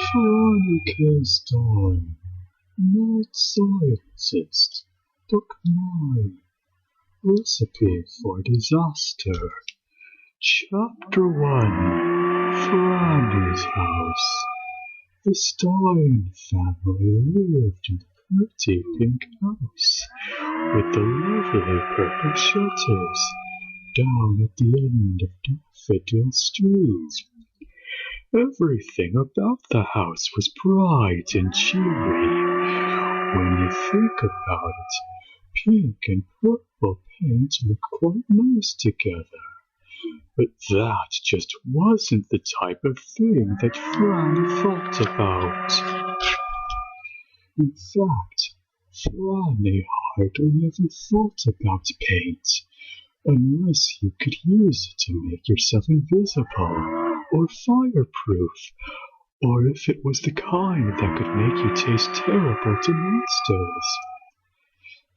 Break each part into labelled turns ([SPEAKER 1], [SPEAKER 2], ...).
[SPEAKER 1] Franny K. Stein, not scientist, Book 9, Recipe for Disaster. Chapter 1, Franny's House. The Stein family lived in a pretty pink house, with the lovely purple shutters, down at the end of Daffodil Street. Everything about the house was bright and cheery. When you think about it, pink and purple paint look quite nice together. But that just wasn't the type of thing that Franny thought about. In fact, Franny hardly ever thought about paint, unless you could use it to make yourself invisible, or fireproof, or if it was the kind that could make you taste terrible to monsters.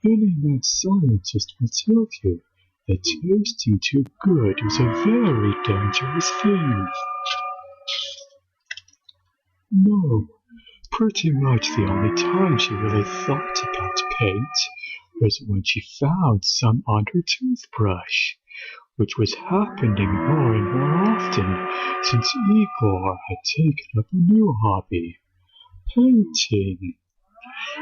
[SPEAKER 1] Any mad scientist will tell you that tasting too good is a very dangerous thing. No, pretty much the only time she really thought about paint was when she found some on her toothbrush, which was happening more and more often since Igor had taken up a new hobby, painting.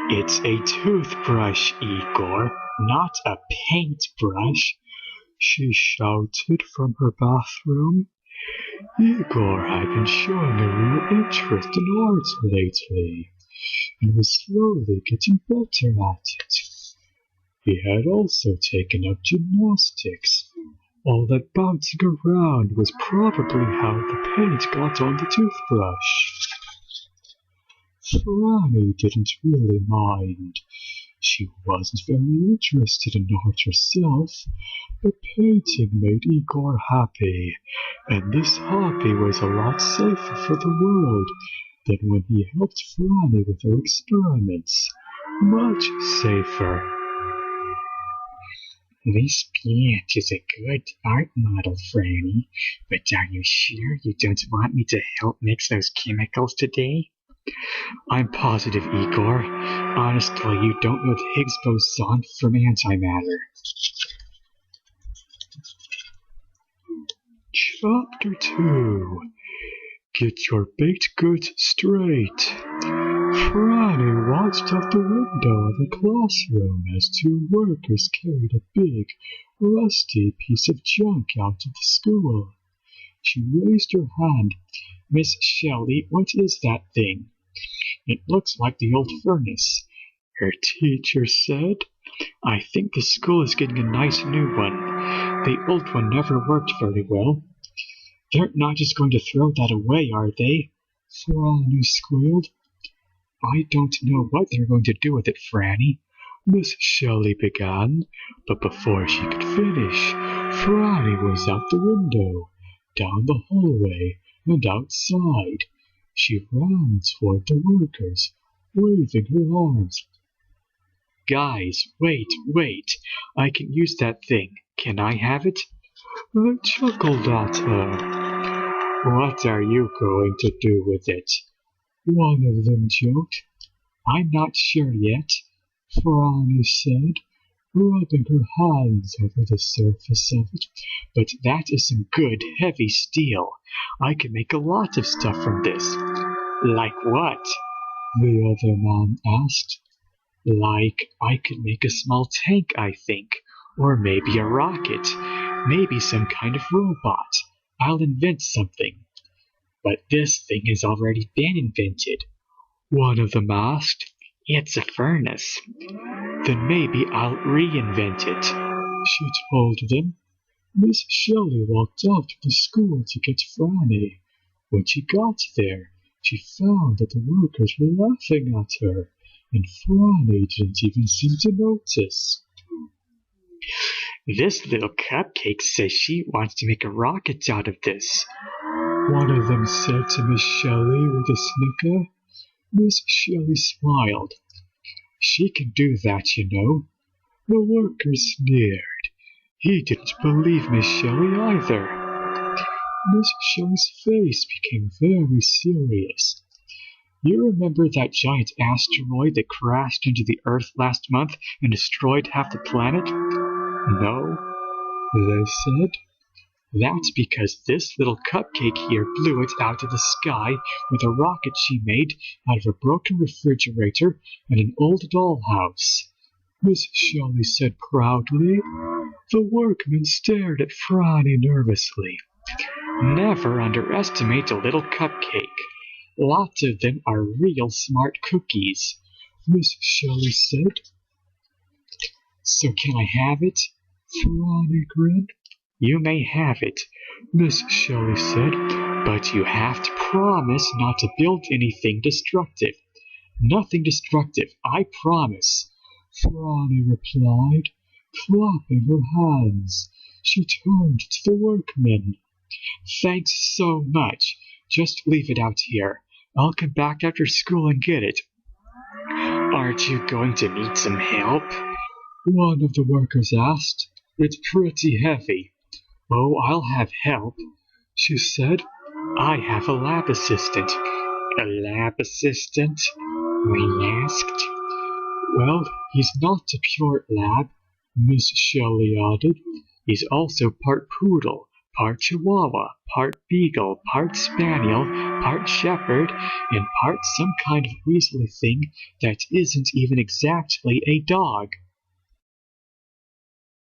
[SPEAKER 1] It's a toothbrush, Igor, not a paintbrush, she shouted from her bathroom. Igor had been showing a real interest in art lately, and was slowly getting better at it. He had also taken up gymnastics. All that bouncing around was probably how the paint got on the toothbrush. Franny didn't really mind. She wasn't very interested in art herself, but painting made Igor happy, and this hobby was a lot safer for the world than when he helped Franny with her experiments. Much safer.
[SPEAKER 2] This plant is a good art model, Franny, but are you sure you don't want me to help mix those chemicals today?
[SPEAKER 1] I'm positive, Igor. Honestly, you don't know the Higgs boson from antimatter. Chapter 2. Get your baked goods straight. Franny watched out the window of the classroom as two workers carried a big, rusty piece of junk out of the school. She raised her hand.
[SPEAKER 2] Miss Shelly, what is that thing?
[SPEAKER 1] It looks like the old furnace, her teacher said.
[SPEAKER 2] I think the school is getting a nice new one. The old one never worked very well.
[SPEAKER 1] They're not just going to throw that away, are they? Franny squealed.
[SPEAKER 2] I don't know what they're going to do with it, Franny,
[SPEAKER 1] Miss Shelly began, but before she could finish, Franny was out the window, down the hallway, and outside. She ran toward the workers, waving her arms.
[SPEAKER 2] Guys, wait, I can use that thing. Can I have it?
[SPEAKER 1] They chuckled at her.
[SPEAKER 2] What are you going to do with it?
[SPEAKER 1] One of them joked.
[SPEAKER 2] I'm not sure yet,
[SPEAKER 1] Franny said, rubbing her hands over the surface of it.
[SPEAKER 2] But that is some good, heavy steel. I can make a lot of stuff from this. Like what?
[SPEAKER 1] The other man asked.
[SPEAKER 2] Like, I could make a small tank, I think. Or maybe a rocket. Maybe some kind of robot. I'll invent something. But this thing has already been invented.
[SPEAKER 1] One of them asked.
[SPEAKER 2] It's a furnace.
[SPEAKER 1] Then maybe I'll reinvent it, she told them. Miss Shelly walked out of the school to get Franny. When she got there, she found that the workers were laughing at her, and Franny didn't even seem to notice.
[SPEAKER 2] This little cupcake says she wants to make a rocket out of this,
[SPEAKER 1] one of them said to Miss Shelly with a snicker. Miss Shelly smiled. She can do that, you know. The worker sneered. He didn't believe Miss Shelly either. Miss Shelly's face became very serious.
[SPEAKER 2] You remember that giant asteroid that crashed into the Earth last month and destroyed half the planet? No,
[SPEAKER 1] they said.
[SPEAKER 2] that's because this little cupcake here blew it out of the sky with a rocket she made out of a broken refrigerator and an old dollhouse.
[SPEAKER 1] Miss Shelly said proudly. The workmen stared at Franny nervously.
[SPEAKER 2] Never underestimate a little cupcake. Lots of them are real smart cookies,
[SPEAKER 1] Miss Shelly said.
[SPEAKER 2] So can I have it?
[SPEAKER 1] Franny grinned.
[SPEAKER 2] You may have it,
[SPEAKER 1] Miss Shelly said,
[SPEAKER 2] but you have to promise not to build anything destructive. Nothing destructive, I promise,
[SPEAKER 1] Franny replied, clapping her hands. She turned to the workmen.
[SPEAKER 2] Thanks so much. Just leave it out here. I'll come back after school and get it. Aren't you going to need some help?
[SPEAKER 1] One of the workers asked.
[SPEAKER 2] It's pretty heavy. Oh, I'll have help,
[SPEAKER 1] she said.
[SPEAKER 2] I have a lab assistant. A lab assistant? We asked.
[SPEAKER 1] Well, he's not a pure lab, Miss Shelly added.
[SPEAKER 2] He's also part poodle, part chihuahua, part beagle, part spaniel, part shepherd, and part some kind of weaselly thing that isn't even exactly a dog.